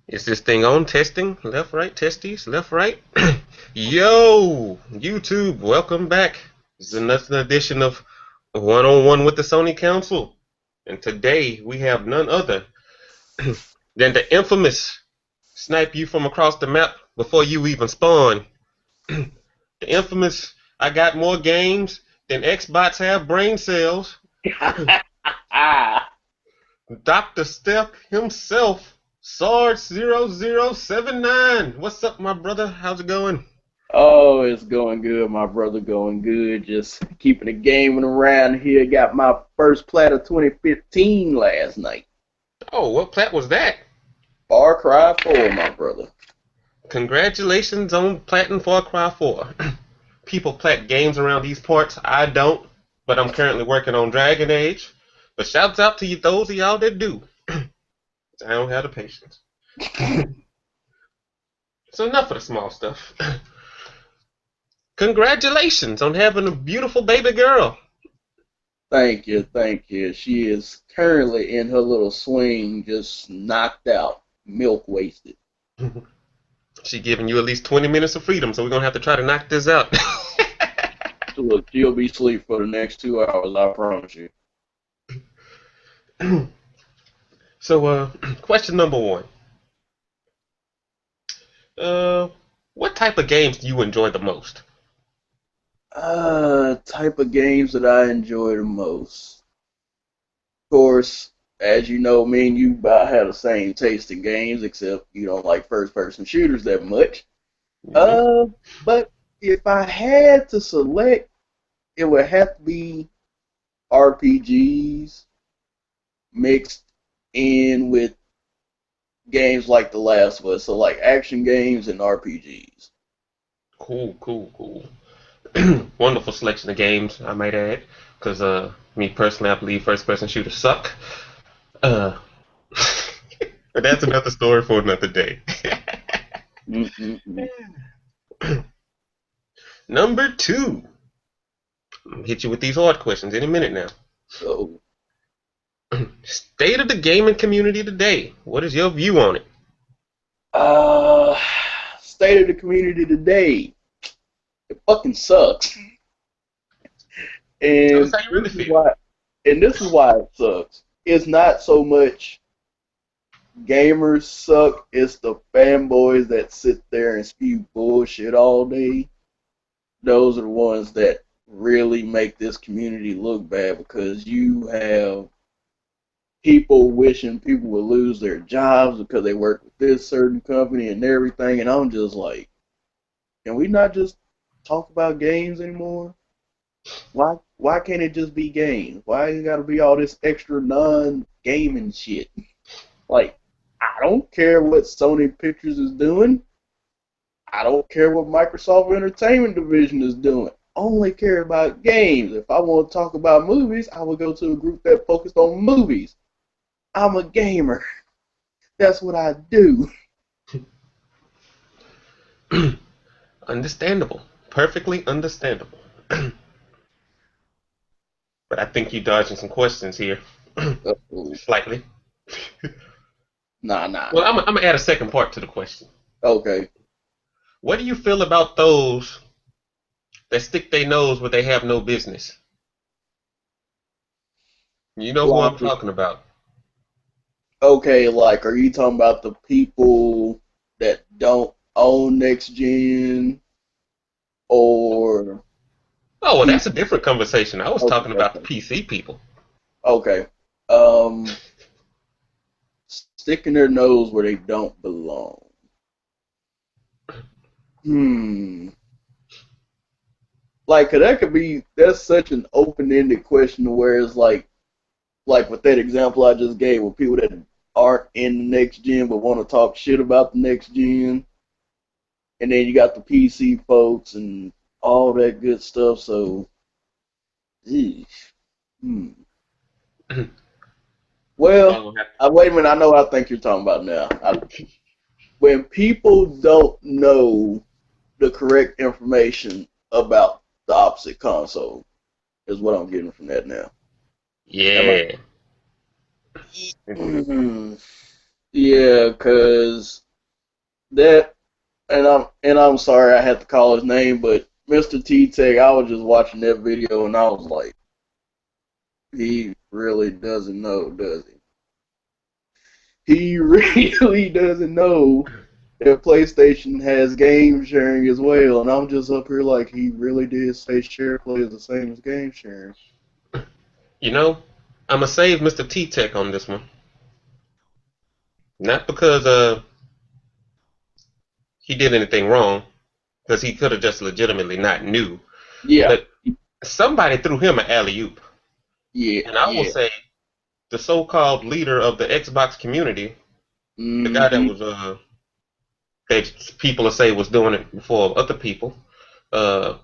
Is this thing on? Testing? Left, right, testes, left, right. Yo, YouTube, welcome back. This is another edition of One on One with the Sony Council. And today we have none other than the infamous snipe you from across the map before you even spawn. The infamous I got more games than Xbox have brain cells. Dr. Step himself, TheSarge0079. What's up, my brother? How's it going? Oh, it's going good, my brother. Going good. Just keeping the gaming around here. Got my first plat of 2015 last night. Oh, what plat was that? Far Cry 4, my brother. Congratulations on platting Far Cry 4. People plat games around these parts. I don't, but I'm currently working on Dragon Age. But shouts out to you, those of y'all that do. I don't have the patience. So enough of the small stuff. Congratulations on having a beautiful baby girl. Thank you, thank you. She is currently in her little swing, just knocked out, milk wasted. She giving you at least 20 minutes of freedom, so we're gonna have to try to knock this out. So look, she'll be asleep for the next 2 hours, I promise you. So, question number one. What type of games do you enjoy the most? Type of games that I enjoy the most. Of course, as you know, me and you about have the same taste in games, except you don't like first-person shooters that much. Nope. Uh, but if I had to select, it would have to be RPGs mixed in with games like The Last of Us, so like action games and RPGs. Cool, cool, cool. Wonderful selection of games, I might add. Because, me personally, I believe first-person shooters suck. Uh, but that's another story for another day. Mm-mm-mm. Number two. I'm hit you with these hard questions any minute now. So, State of the gaming community today. What is your view on it? uh, state of the community today, it fucking sucks, Tell us and how you really feel. this is why it sucks. It's not so much gamers suck. It's the fanboys that sit there and spew bullshit all day. Those are the ones that really make this community look bad because you have people wishing people would lose their jobs because they work with this certain company and everything. And I'm just like, can we not just talk about games anymore? Why can't it just be games? Why you gotta be all this extra non-gaming shit? Like, I don't care what Sony Pictures is doing. I don't care what Microsoft Entertainment Division is doing. I only care about games. If I want to talk about movies, I would go to a group that focused on movies. I'm a gamer. That's what I do. Understandable. Perfectly understandable. But I think you're dodging some questions here. Uh-oh. Slightly. Nah, nah, Well, nah. I'm gonna add a second part to the question. Okay. What do you feel about those that stick their nose where they have no business? You know who I'm Like, talking about. okay, like, are you talking about the people that don't own next gen or Oh, well, that's a people? different conversation. I was Okay, talking about the okay, PC people. okay. Um, Sticking their nose where they don't belong. Hmm. Like, 'cause that could be that's such an open-ended question to where it's like with that example I just gave with people that aren't in the next gen but want to talk shit about the next gen, and then you got the PC folks and all that good stuff. So, eesh. Hmm. Well, Y'all gonna have wait a minute. I know what I think you're talking about now. When people don't know the correct information about the opposite console, is what I'm getting from that now. Am I? Yeah. Mm, Yeah, cause that, and I'm sorry I had to call his name, but Mr. T Tech, I was just watching that video and I was like, he really doesn't know, does he? He really doesn't know that PlayStation has game sharing as well, and I'm just up here like he really did say share play is the same as game sharing. You know, I'm gonna save Mr. T Tech on this one. Not because he did anything wrong, because he could have just legitimately not knew. Yeah, But somebody threw him an alley oop, yeah, and I will yeah. say the so-called leader of the Xbox community, the guy that Mm-hmm. was that people will say was doing it before other people, uh,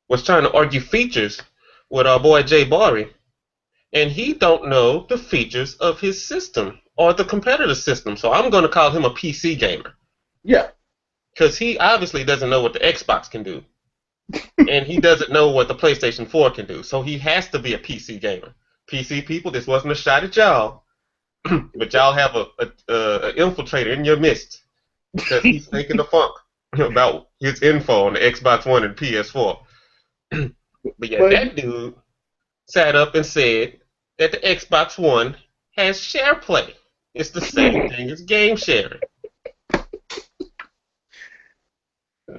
was trying to argue features with our boy Jay Barry, and he don't know the features of his system or the competitor system. So I'm going to call him a PC gamer Yeah. because he obviously doesn't know what the Xbox can do, and he doesn't know what the PlayStation 4 can do. So he has to be a PC gamer. PC people, this wasn't a shot at y'all, but y'all have a infiltrator in your midst because he's taking the funk about his info on the Xbox One and PS4. But yeah, But that dude sat up and said that the Xbox One has share play. It's the same thing as game sharing.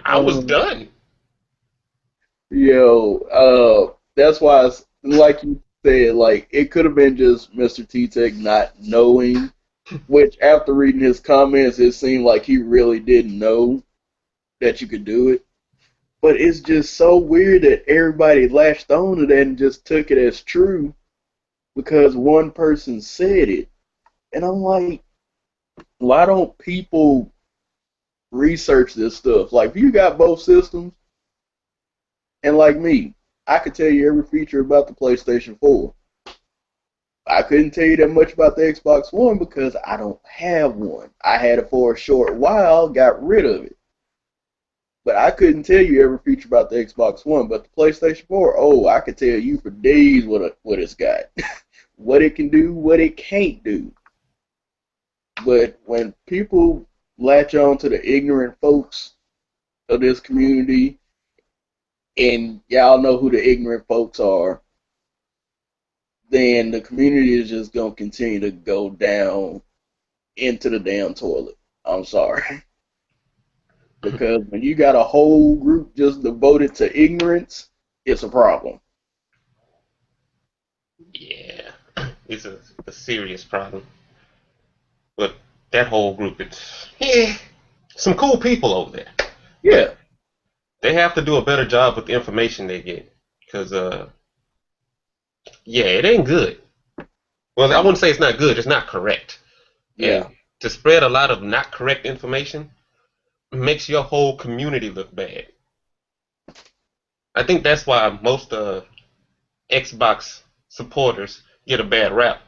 I was um, done. that's why it's, like you said, like it could have been just Mr. T Tech not knowing. Which after reading his comments, it seemed like he really didn't know that you could do it. But it's just so weird that everybody latched on to that and just took it as true because one person said it. And I'm like, why don't people research this stuff? Like, if you got both systems, and like me, I could tell you every feature about the PlayStation 4. I couldn't tell you that much about the Xbox One because I don't have one. I had it for a short while, got rid of it. But I couldn't tell you every feature about the Xbox One. But the PlayStation 4, oh, I could tell you for days what it's got, what it can do, what it can't do. But when people latch on to the ignorant folks of this community, and y'all know who the ignorant folks are, then the community is just gonna continue to go down into the damn toilet. I'm sorry. Because when you got a whole group just devoted to ignorance, it's a problem. Yeah, it's a serious problem. But that whole group, it's yeah, some cool people over there. But Yeah, they have to do a better job with the information they get. Because, yeah, it ain't good. Well, I wouldn't say it's not good, it's not correct. yeah, And to spread a lot of not correct information makes your whole community look bad. I think that's why most Xbox supporters get a bad rap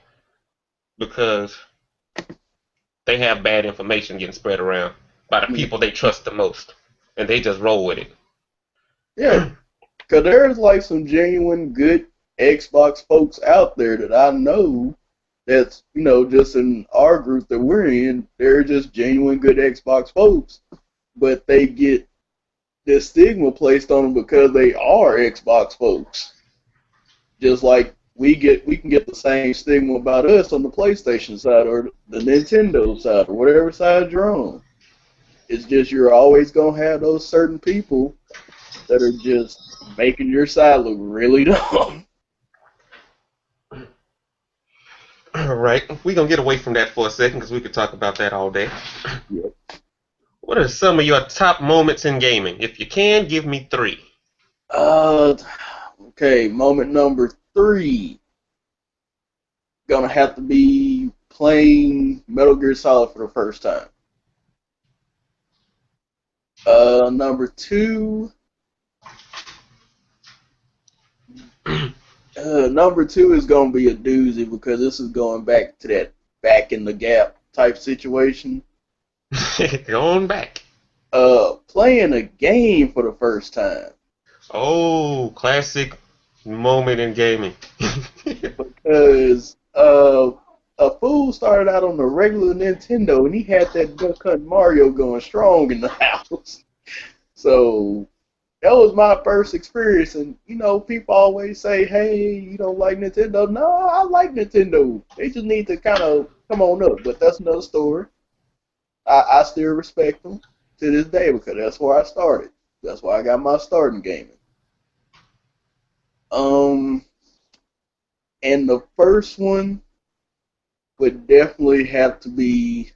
because they have bad information getting spread around by the people they trust the most, and they just roll with it. yeah. Because there's like some genuine good Xbox folks out there that I know that's, just in our group that we're in, they're just genuine good Xbox folks, but they get this stigma placed on them because they are Xbox folks. Just like we can get the same stigma about us on the PlayStation side or the Nintendo side or whatever side you're on. It's just you're always gonna have those certain people that are just making your side look really dumb. All right, we're gonna get away from that for a second because we could talk about that all day. Yep. What are some of your top moments in gaming? If you can, give me three. Uh, okay, moment number three. Gonna have to be playing Metal Gear Solid for the first time. Number two. Number two is gonna be a doozy because this is going back to that back in the gap type situation. Going back. Playing a game for the first time Oh, classic moment in gaming. because a fool started out on the regular Nintendo, and he had that Duck Hunt Mario going strong in the house. So that was my first experience. And people always say, "Hey, you don't like Nintendo?" No, I like Nintendo. They just need to kind of come on up. But that's another story. I still respect them to this day because that's where I started. That's why I got my start in gaming. And the first one would definitely have to be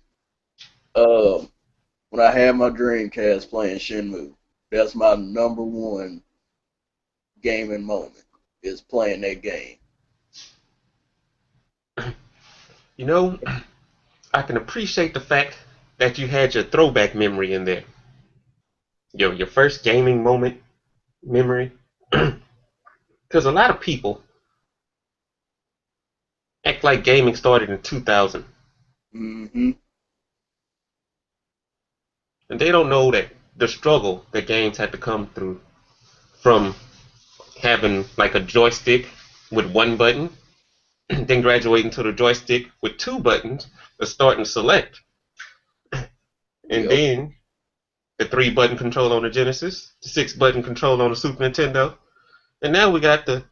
when I had my Dreamcast playing Shenmue. That's my number one gaming moment, is playing that game. I can appreciate the fact that you had your throwback memory in there. Your first gaming moment memory. Because a lot of people act like gaming started in 2000. Mm-hmm. And they don't know that the struggle that games had to come through, from having like a joystick with one button, then graduating to the joystick with two buttons, the start and select, and Yep. then the 3-button control on the Genesis, the 6-button control on the Super Nintendo, and now we got the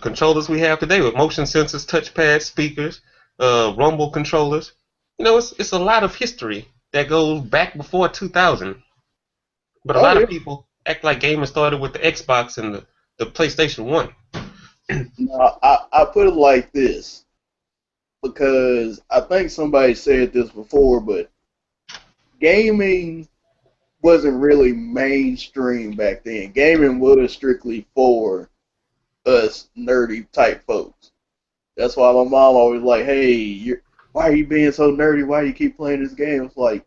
controllers we have today with motion sensors, touchpads, speakers, rumble controllers. It's a lot of history that goes back before 2000. But a Oh lot yeah. of people act like gaming started with the Xbox and the PlayStation 1. No, I put it like this because I think somebody said this before, but gaming wasn't really mainstream back then. Gaming was strictly for us nerdy type folks. That's why my mom always like, "Hey, why are you being so nerdy? Why do you keep playing this game?" It's like,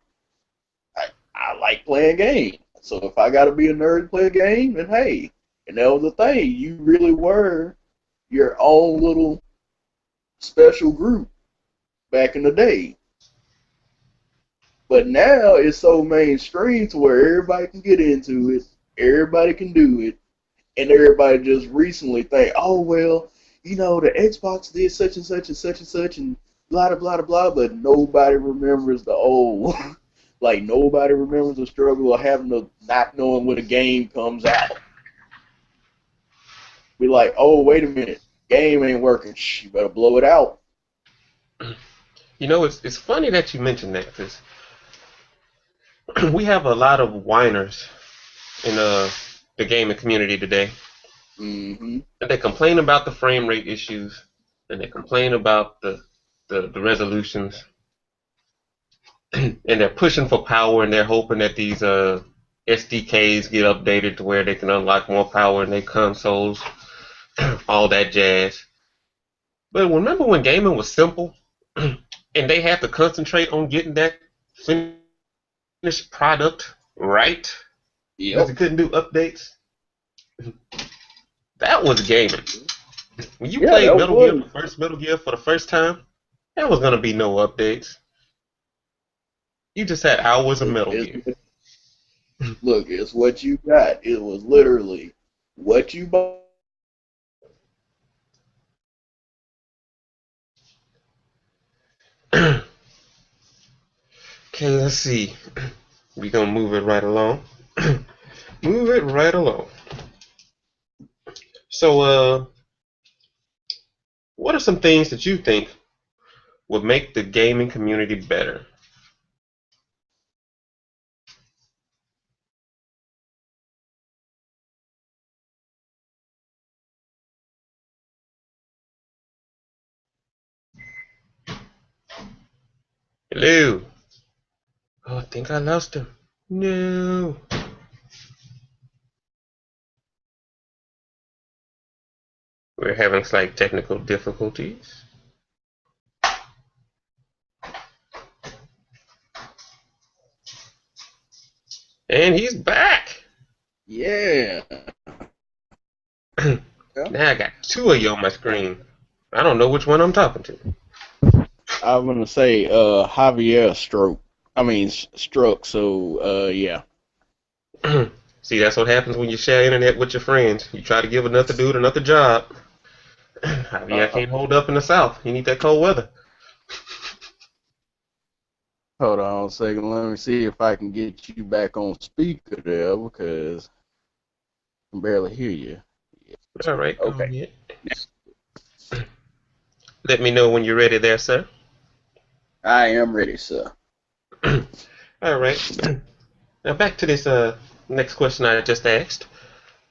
I like playing games. So if I got to be a nerd and play a game, then hey. And that was the thing. You really were your own little special group back in the day. But now it's so mainstream to where everybody can get into it, everybody can do it, and everybody just recently think, "Oh well, the Xbox did such and such and such and such and blah blah blah blah," but nobody remembers the old. Like nobody remembers the struggle of having to not knowing when a game comes out. Be like, "Oh wait a minute, game ain't working. Shh, you better blow it out." It's funny that you mentioned that, because we have a lot of whiners in the gaming community today. Mm-hmm. And they complain about the frame rate issues, and they complain about the resolutions, and they're pushing for power, and they're hoping that these SDKs get updated to where they can unlock more power in their consoles, all that jazz. But remember when gaming was simple, and they had to concentrate on getting that finished product right because they Yep. couldn't do updates? That was gaming. When you Yeah, played that was. Metal Gear for the first time, there was gonna be no updates. You just had hours of Look, Metal Gear. it's what you got. It was literally what you bought. Okay, let's see. We're gonna move it right along. Move it right along. So, what are some things that you think would make the gaming community better? Hello. Oh, I think I lost him. No. We're having slight technical difficulties. And he's back. Yeah. Yeah. Now I got two of you on my screen. I don't know which one I'm talking to. I'm gonna say Javier stroke. I mean stroke. So yeah. See, that's what happens when you share internet with your friends. You try to give another dude another job. I mean, I Uh, can't hold up in the South. You need that cold weather. Hold on a second. Let me see if I can get you back on speaker there because I can barely hear you. All right, go Okay. ahead. Let me know when you're ready there, sir. I am ready, sir. All right. Now back to this next question I just asked.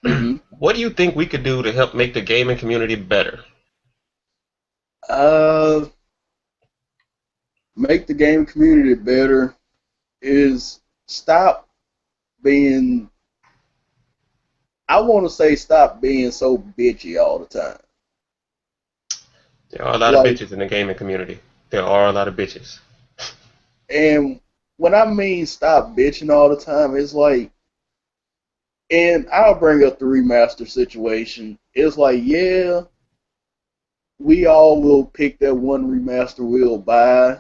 Mm-hmm. What do you think we could do to help make the gaming community better? Uh, make the game community better is stop being. I want to say stop being so bitchy all the time. There are a lot of Like, bitches in the gaming community. There are a lot of bitches. and when I mean stop bitching all the time, it's like, and I'll bring up the remaster situation. It's like, yeah, we all will pick that one remaster we'll buy,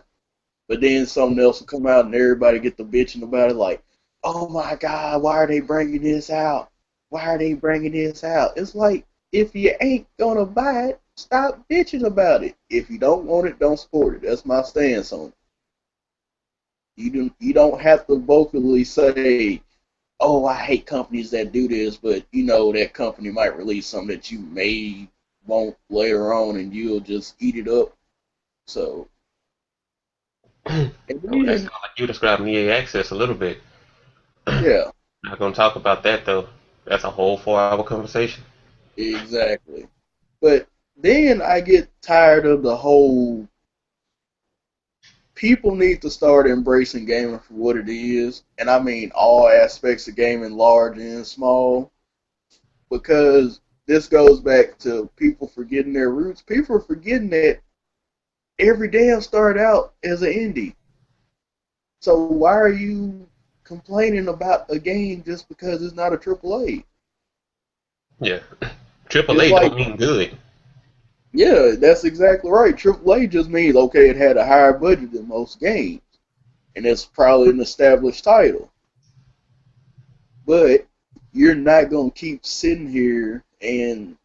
but then something else will come out and everybody get the bitching about it like, oh my God, why are they bringing this out? Why are they bringing this out? It's like, if you ain't gonna buy it, stop bitching about it. If you don't want it, don't support it. That's my stance on it. You don't have to vocally say, oh, I hate companies that do this, but you know that company might release something that you may want later on and you'll just eat it up. So, and Oh, that's then, kind of like you describing EA Access a little bit. yeah, Not gonna talk about that though. That's a whole 4 hour conversation. exactly. But then I get tired of the whole people need to start embracing gaming for what it is, and I mean all aspects of gaming, large and small, because this goes back to people forgetting their roots. People are forgetting that every damn started out as an indie. So why are you complaining about a game just because it's not a AAA? Yeah. Triple It's A like, don't mean good. yeah, that's exactly right. AAA just means, okay, it had a higher budget than most games, and it's probably an established title. But you're not going to keep sitting here and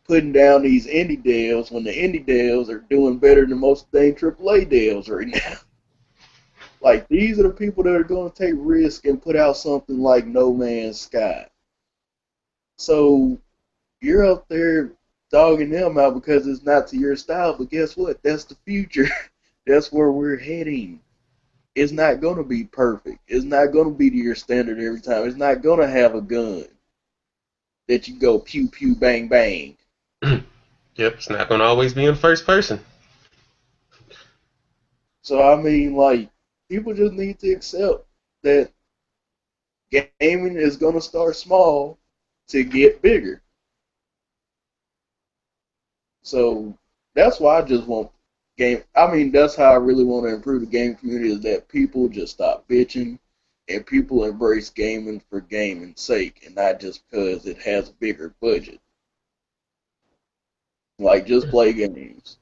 putting down these indie devs when the indie devs are doing better than most dang AAA devs right now. Like, these are the people that are going to take risk and put out something like No Man's Sky. So you're up there dogging them out because it's not to your style, but guess what? That's the future. That's where we're heading. It's not going to be perfect. It's not going to be to your standard every time. It's not going to have a gun that you go pew pew bang bang. Yep, it's not gonna always be in first person. So I mean, like, people just need to accept that gaming is going to start small to get bigger. So that's why I just want game. I mean, that's how I really want to improve the game community is that people just stop bitching and people embrace gaming for gaming's sake and not just because it has a bigger budget. Like, just play games.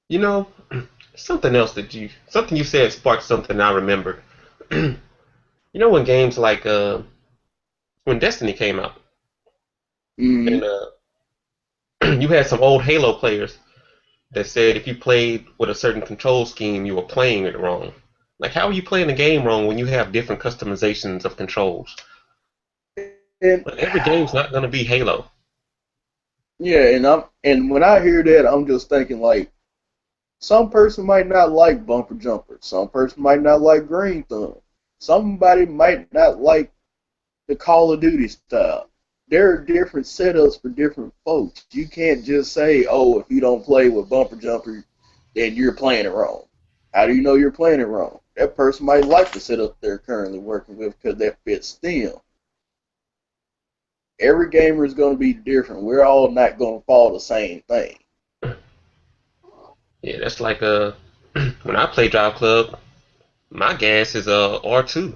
You know, something you said sparked something I remembered. You know when games like when Destiny came out Mm-hmm. and you had some old Halo players that said if you played with a certain control scheme, you were playing it wrong. Like, how are you playing the game wrong when you have different customizations of controls? And But every game's not going to be Halo. yeah, and when I hear that, I'm just thinking like some person might not like bumper jumper. Some person might not like green thumb. Somebody might not like the Call of Duty style. There are different setups for different folks. You can't just say, oh, if you don't play with bumper jumper, then you're playing it wrong. How do you know you're playing it wrong? That person might like the setup they're currently working with because that fits them. Every gamer is going to be different. We're all not going to follow the same thing. Yeah, that's like when I play Drive Club, my gas is R2,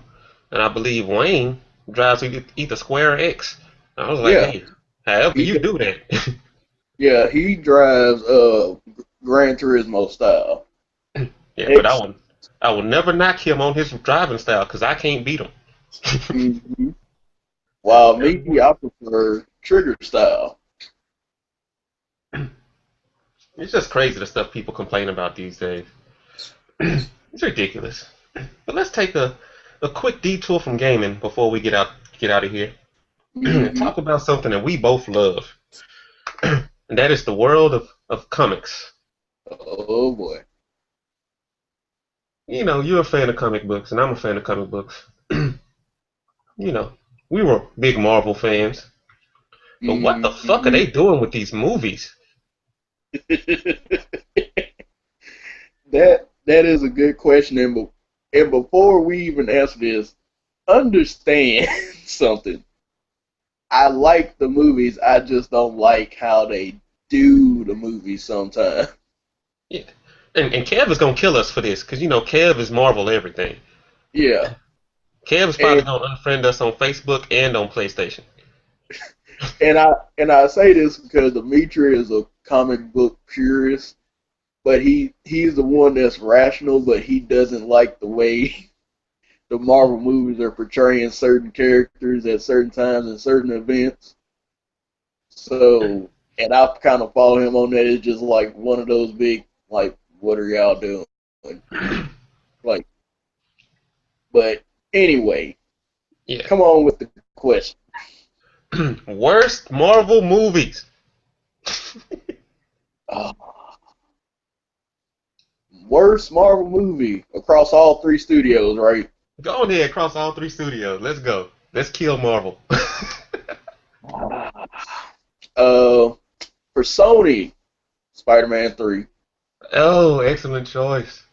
and I believe Wayne drives either square or X. I was like, Yeah, hey, however he you do that. yeah he drives Gran Turismo style. Yeah, but X. I will never knock him on his driving style because I can't beat him. Mm-hmm. While Never me, will. I prefer trigger style. It's just crazy the stuff people complain about these days. It's ridiculous. But let's take a quick detour from gaming before we get out of here and Hmm. talk about something that we both love, and that is the world of comics. Oh boy. You know, you're a fan of comic books, and I'm a fan of comic books. You know, we were big Marvel fans, but what the fuck are Hmm. they doing with these movies? That is a good question, and before we even answer this, understand something. I like the movies. I just don't like how they do the movies sometimes. Yeah. And Kev is gonna kill us for this, because you know Kev is Marvel everything. Yeah, Kev is probably and gonna unfriend us on Facebook and on PlayStation. and I say this because Dimitri is a comic book purist, but he's the one that's rational, but he doesn't like the way the Marvel movies are portraying certain characters at certain times and certain events. So, and I kind of follow him on that. It's just like one of those big, like, what are y'all doing? Like, but anyway, Yeah. come on with the question. Worst Marvel movies. Uh, Worst Marvel movie across all three studios, right? Go ahead across all three studios. Let's go. Let's kill Marvel. Uh, for Sony, Spider-Man 3. Oh, excellent choice.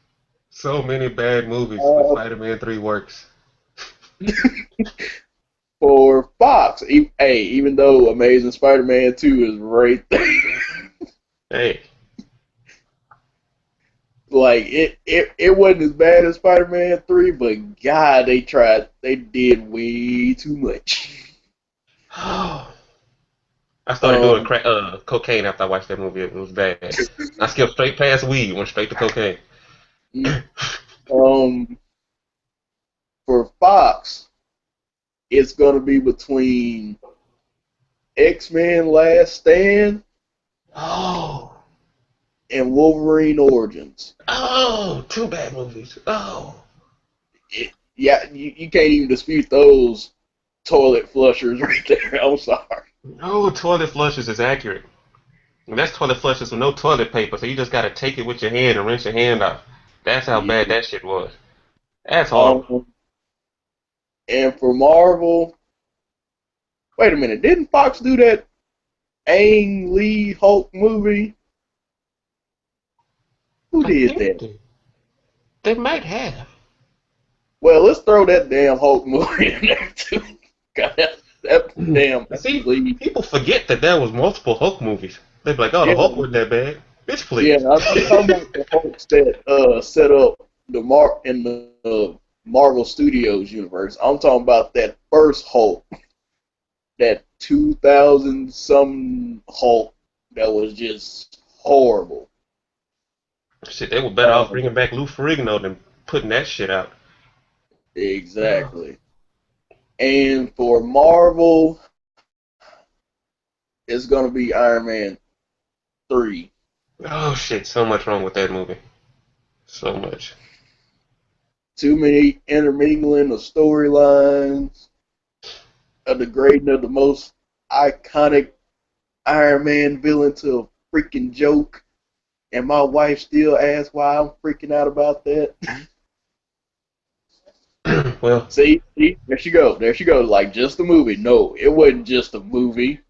So many bad movies, but Uh, Spider-Man 3 works. for Fox, hey, even though Amazing Spider-Man 2 is right there, Hey, like it wasn't as bad as Spider-Man 3, but God, they did way too much. I started doing Um, cocaine after I watched that movie. It was bad. I skipped straight past weed, went straight to cocaine. um, for Fox, it's gonna be between X-Men Last Stand Oh, and Wolverine Origins. oh, two bad movies. Oh, Yeah, you can't even dispute those toilet flushers right there. I'm sorry. no, toilet flushes is accurate. And that's toilet flushes with no toilet paper, so you just gotta take it with your hand and rinse your hand off. That's how bad Yeah. that shit was. That's horrible. Um, and for Marvel, wait a minute, didn't Fox do that Ang Lee Hulk movie? Who I did think that? they might have. Well, let's throw that damn Hulk movie in there too. God, that damn Ang See, Lee. people forget that there was multiple Hulk movies. They'd be like, "Oh, the Yeah, Hulk wasn't that bad." Bitch, yeah. please. I'm talking about the Hulks that set up in the Marvel Studios universe. I'm talking about that first Hulk, that 2000 some Hulk that was just horrible. Shit, they were better off Um, bringing back Lou Ferrigno than putting that shit out. exactly. And for Marvel, it's gonna be Iron Man 3. Oh shit, so much wrong with that movie. So much. Too many intermingling of storylines, a degrading of the most iconic Iron Man villain to a freaking joke. And my wife still asks why I'm freaking out about that. Well, See, there she goes. There she goes. Like just a movie. No, it wasn't just a movie.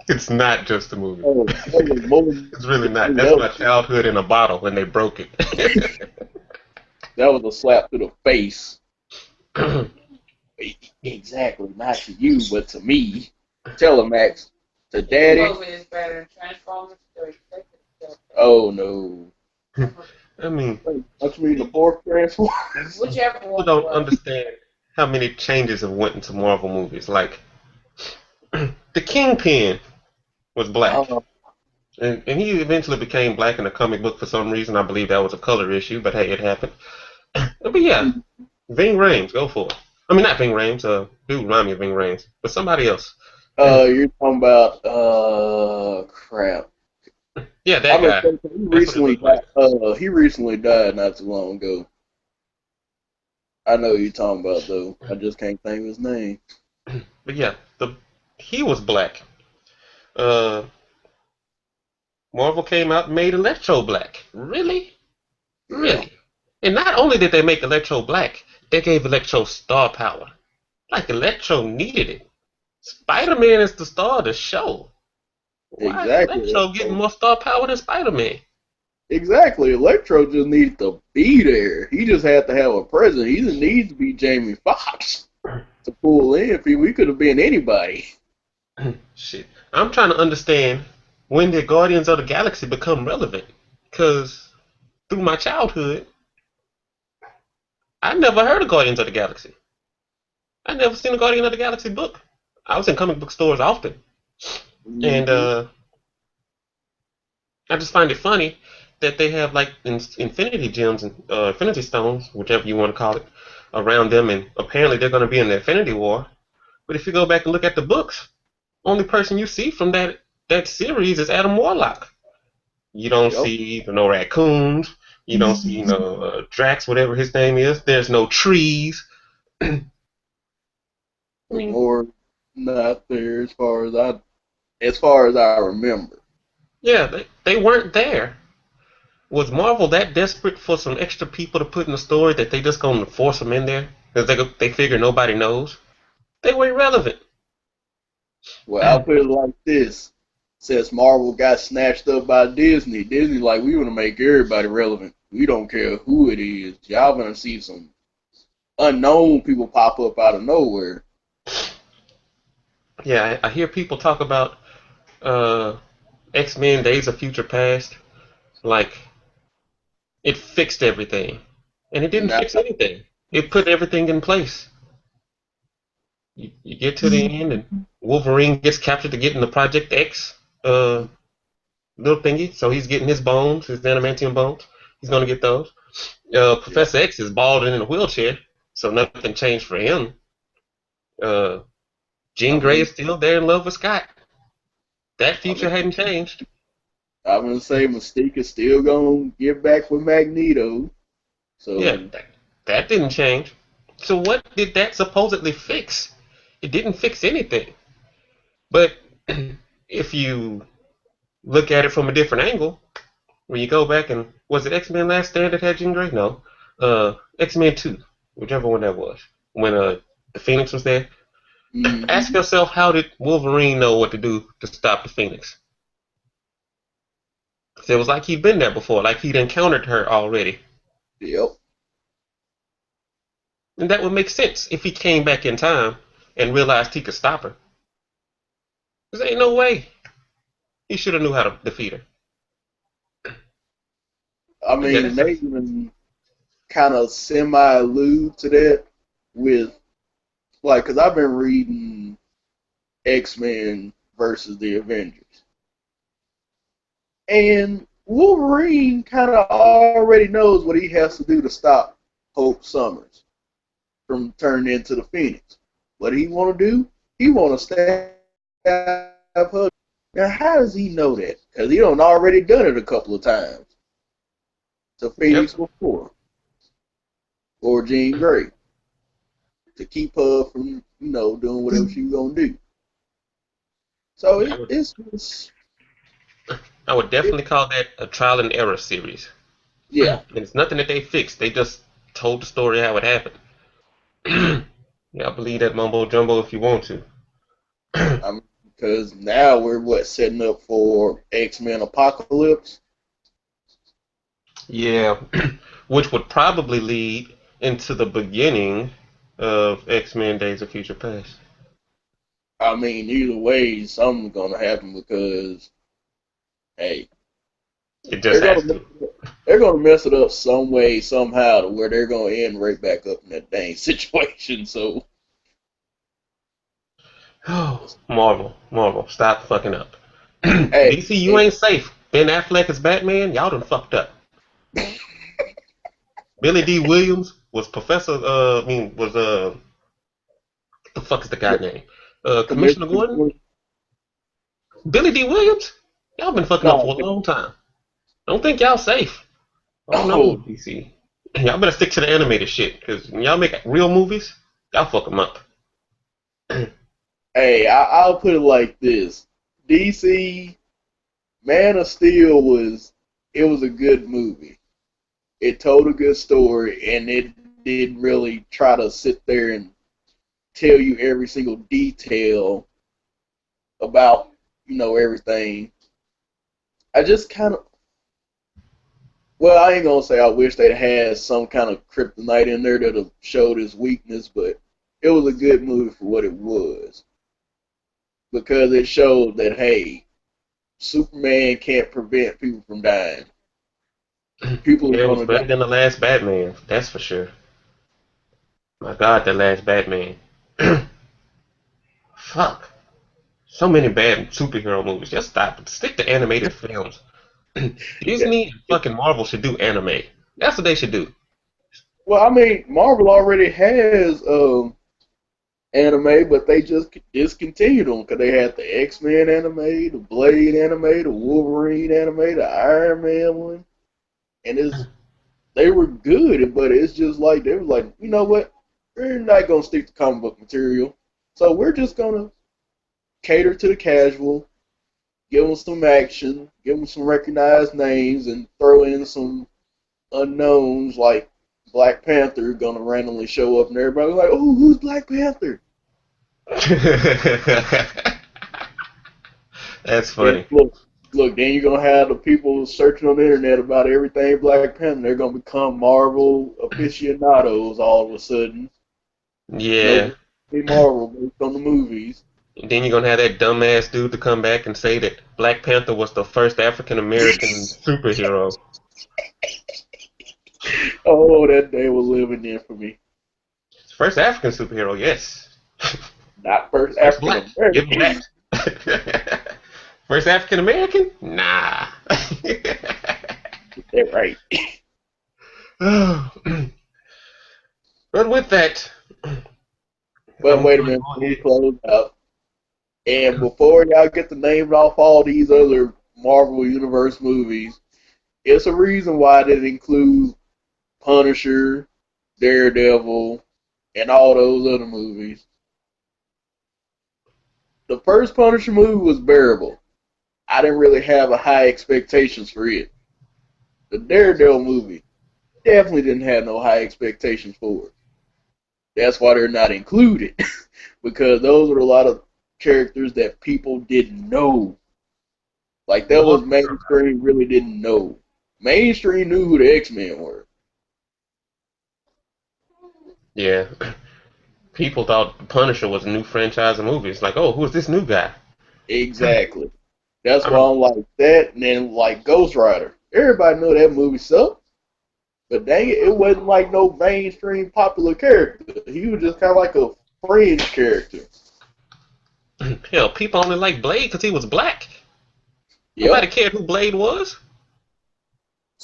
it's not just a movie. Oh, that was more It's really not. That's that my childhood in a bottle when they broke it. was a slap to the face. Exactly, not to you, but to me. Tell him, Max. To Daddy. Oh no. I mean, Don't you mean the fourth Transformer? people don't understand how many changes have went into Marvel movies. Like, the Kingpin was black. Oh, And he eventually became black in the comic book for some reason. I believe that was a color issue, but hey, it happened. But yeah, Ving Rhames, go for it. I mean, not Ving Rhames. Dude, remind me of Ving Rhames, but somebody else. you're talking about crap. Yeah, I that mean, guy. That's what it looked like. he recently died not too long ago. I know who you're talking about though. I just can't think of his name. But yeah, he was black. Uh, Marvel came out and made Electro black. Really? Yeah, Really? And not only did they make Electro black, they gave Electro star power. Like Electro needed it. Spider-Man is the star of the show. Why is exactly. Electro getting more star power than Spider-Man? Exactly. Electro just needed to be there. He just had to have a presence. He didn't need to be Jamie Foxx to pull in. We could have been anybody. Shit. I'm trying to understand when did Guardians of the Galaxy become relevant? Because through my childhood, I never heard of Guardians of the Galaxy. I never seen a Guardian of the Galaxy book. I was in comic book stores often. And Hmm. I just find it funny that they have like infinity gems and infinity stones, whichever you want to call it, around them, and apparently they're going to be in the Infinity War. But if you go back and look at the books, only person you see from that series is Adam Warlock. You don't Yep. see no raccoons. You don't see Drax, whatever his name is. There's no trees. I mean, Or not there as far as I remember. yeah, they weren't there. Was Marvel that desperate for some extra people to put in the story that they just gonna force them in there because they figure nobody knows? They were irrelevant. Well, I'll put it like this. Since Marvel got snatched up by Disney, Disney like we want to make everybody relevant. We don't care who it is. Y'all gonna see some unknown people pop up out of nowhere. Yeah, I hear people talk about uh, X-Men Days of Future Past like it fixed everything, and it didn't Now, fix anything. It put everything in place. You get to the end, and Wolverine gets captured to get in the Project X little thingy, so he's getting his bones, his adamantium bones. He's gonna get those. yeah, Professor X is bald and in a wheelchair, so nothing changed for him. Uh, I Jean Grey mean, is still there in love with Scott. That I future mean, hadn't changed. I'm gonna say Mystique is still gonna get back with Magneto. Yeah, So that didn't change. So what did that supposedly fix? It didn't fix anything. But if you look at it from a different angle, when you go back and was it X-Men Last Stand that had Jean Grey? No, X-Men 2, whichever one that was. When the Phoenix was there, ask hmm. yourself, how did Wolverine know what to do to stop the Phoenix? 'Cause it was like he'd been there before, like he'd encountered her already. Yep. And that would make sense if he came back in time and realized he could stop her. Because ain't no way he should have knew how to defeat her. I But yeah, mean, that's they just even kind of semi allude to that with like, cause I've been reading X-Men versus the Avengers, and Wolverine kind of already knows what he has to do to stop Hope Summers from turning into the Phoenix. What he want to do? He want to stab her. Now, how does he know that? Because he done already done it a couple of times to yep. Phoenix before, or Jean Grey, to keep her from, doing whatever she was gonna do. So Yeah, I would it definitely call that a trial and error series. yeah. And it's nothing that they fixed. They just told the story how it happened. Yeah, I believe that mumbo jumbo if you want to. Because now we're setting up for X-Men Apocalypse. Yeah, which would probably lead into the beginning of X-Men Days of Future Past. I mean, either way, something's gonna happen because hey, It just they're has gonna to. they're gonna mess it up some way somehow to where they're gonna end right back up in that dang situation. So Oh, Marvel, stop fucking up. hey, DC, you ain't safe. Ben Affleck is Batman. Y'all done fucked up. Billy D. Williams was Professor. Was the fuck is the guy name? Commissioner Commissioner Gordon. Billy D. Williams. Y'all been fucking up no, for a long time. don't think y'all safe. Oh no, Oh, DC. Y'all better stick to the animated shit, cause when y'all make real movies, y'all fuck them up. hey, I'll put it like this: DC Man of Steel was a good movie. It told a good story, and it didn't really try to sit there and tell you every single detail about everything. I just kind of well, I ain't gonna say I wish they'd had some kind of kryptonite in there that'll showed his weakness, but it was a good movie for what it was because it showed that hey, Superman can't prevent people from dying. People are Yeah, it was gonna die. better than the last Batman, that's for sure. My God, the last Batman. Fuck. So many bad superhero movies. Just stop. Stick to animated films. Yeah. Disney and fucking Marvel should do anime. That's what they should do. Well, I mean, Marvel already has anime, but they just discontinued them because they had the XMen anime, the Blade anime, the Wolverine anime, the Iron Man one, and they were good, but it's just like they were like, you know what? We're not gonna stick to comic book material, so we're just gonna cater to the casual, give them some action, give them some recognized names, and throw in some unknowns like Black Panther gonna randomly show up, and everybody like, oh, who's Black Panther? That's Then funny. look, then you're gonna have the people searching on the internet about everything Black Panther. They're gonna become Marvel aficionados all of a sudden. Yeah. Nobody see Marvel based on the movies. Then you're gonna have that dumbass dude to come back and say that Black Panther was the first African American superhero. Oh, that day was living there for me. First African superhero, yes. Not first First black. African Give him American. that. First African American? Nah. That's right. But with that, But I'm wait a gonna minute, go before we ahead. close out. And before y'all get to name off all these other Marvel Universe movies, it's a reason why they include Punisher, Daredevil, and all those other movies. The first Punisher movie was bearable. I didn't really have a high expectations for it. The Daredevil movie definitely didn't have no high expectations for it. That's why they're not included because those are a lot of characters that people didn't know. Like that was Well, mainstream really didn't know. Mainstream knew who the X-Men were. yeah. People thought Punisher was a new franchise of movies. Like, oh, who's this new guy? Exactly. That's I why remember, I'm like that. And then like Ghost Rider. Everybody knew that movie sucked. But dang it, it wasn't like no mainstream popular character. He was just kind of like a fringe character. hell, people only liked Blade because he was black. Nobody Yep. cared who Blade was.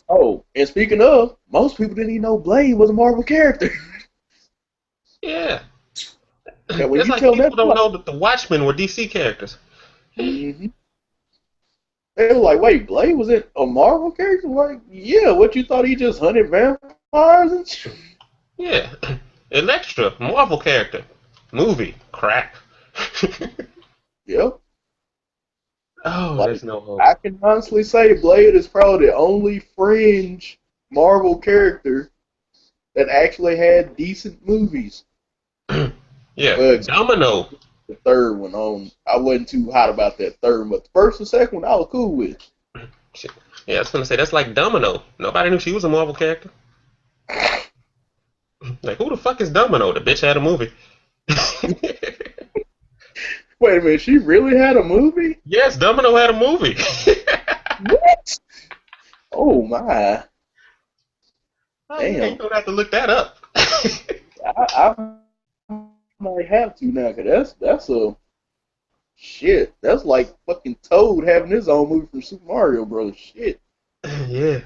Oh, and speaking of, most people didn't even know Blade was a Marvel character. Yeah. And when Just you like tell them people that, don't like, know that the Watchmen were DC characters. mm-hmm. They were like, wait, Blade was it a Marvel character? Like, yeah, what you thought he just hunted vampires and shit? Yeah. Elektra, Marvel character. Movie, crap. Yep. Oh, Like, there's no hope. I can honestly say Blade is probably the only fringe Marvel character that actually had decent movies. Yeah, Well, except Domino. the third one on. I wasn't too hot about that third one, but the first and second one I was cool with. Shit. Yeah, I was gonna say that's like Domino. Nobody knew she was a Marvel character. Like, who the fuck is Domino? The bitch had a movie. Wait a minute, she really had a movie? Yes, Domino had a movie. What? Oh my. Oh yeah, you Damn. don't have to look that up. I might have to now, cause that's a shit. That's like fucking Toad having his own movie from Super Mario Bros. Shit. Yeah.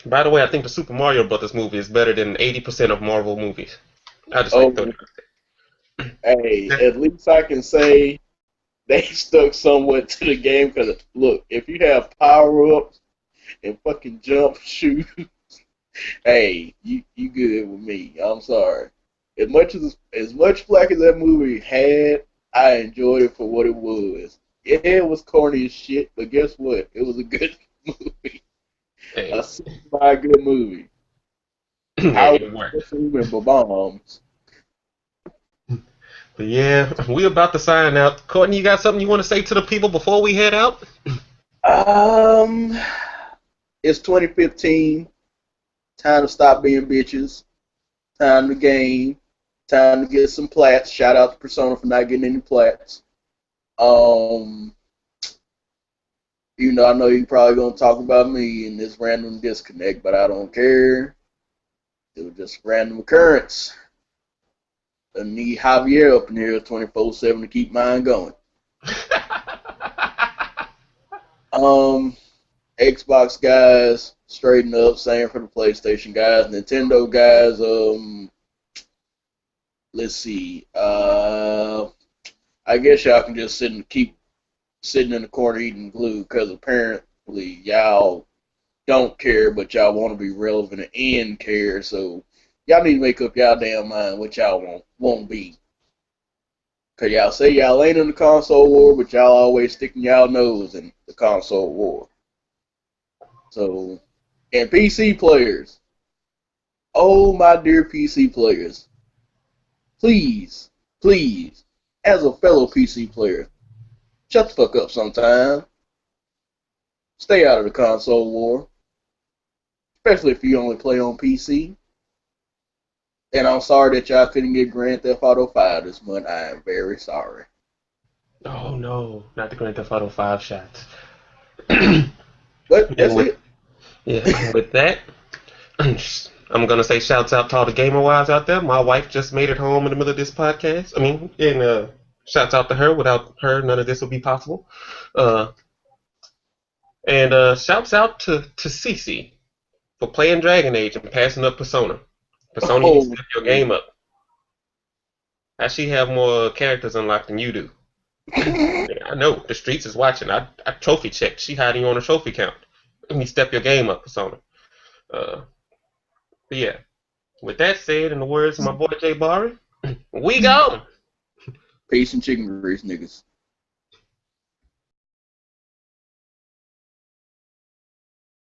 By the way, I think the Super Mario Brothers movie is better than 80% of Marvel movies. I just like to throw Oh, hey, that. at least I can say they stuck somewhat to the game. Cause look, if you have power ups and fucking jump, shoot. Hey, you good with me? I'm sorry. As much flack as that movie had, I enjoyed it for what it was. Yeah, it was corny as shit, but guess what? It was a good movie. A Hey, semi good movie. hey, I it worked. was remember bombs. But yeah, we about to sign out. Courtney, you got something you want to say to the people before we head out? Um, it's 2015. Time to stop being bitches. Time to game. Time to get some plats. Shout out to Persona for not getting any plats. Um, I know you're probably gonna talk about me in this random disconnect, but I don't care. It was just a random occurrence. I need Javier up in here 24/7 to keep mine going. Um, Xbox guys, straighten up. Same for the PlayStation guys. Nintendo guys, let's see. I guess y'all can just keep sitting in the corner eating glue because apparently y'all don't care, but y'all want to be relevant and care. So y'all need to make up y'all damn mind what y'all won't be. Cause y'all say y'all ain't in the console war, but y'all always sticking y'all nose in the console war. So, and PC players, oh my dear PC players, please, please, as a fellow PC player, shut the fuck up sometime. Stay out of the console war, especially if you only play on PC. And I'm sorry that y'all couldn't get Grand Theft Auto 5 this month. I am very sorry. Oh no, not the Grand Theft Auto 5 shots. and But that's with it. yeah, and with that, I'm gonna say shouts out to all the gamer wives out there. My wife just made it home in the middle of this podcast. I mean, and shouts out to her. Without her, none of this would be possible. Uh, and shouts out to Cece for playing Dragon Age and passing up Persona. Persona, you need to Oh, step your game up. I she have more characters unlocked than you do. Yeah, I know the streets is watching. I trophy checked. She hiding you on a trophy count. You need to step your game up, Persona. Uh, but yeah. With that said, in the words of my boy Jay Barry, we gone. peace and chicken grease, niggas.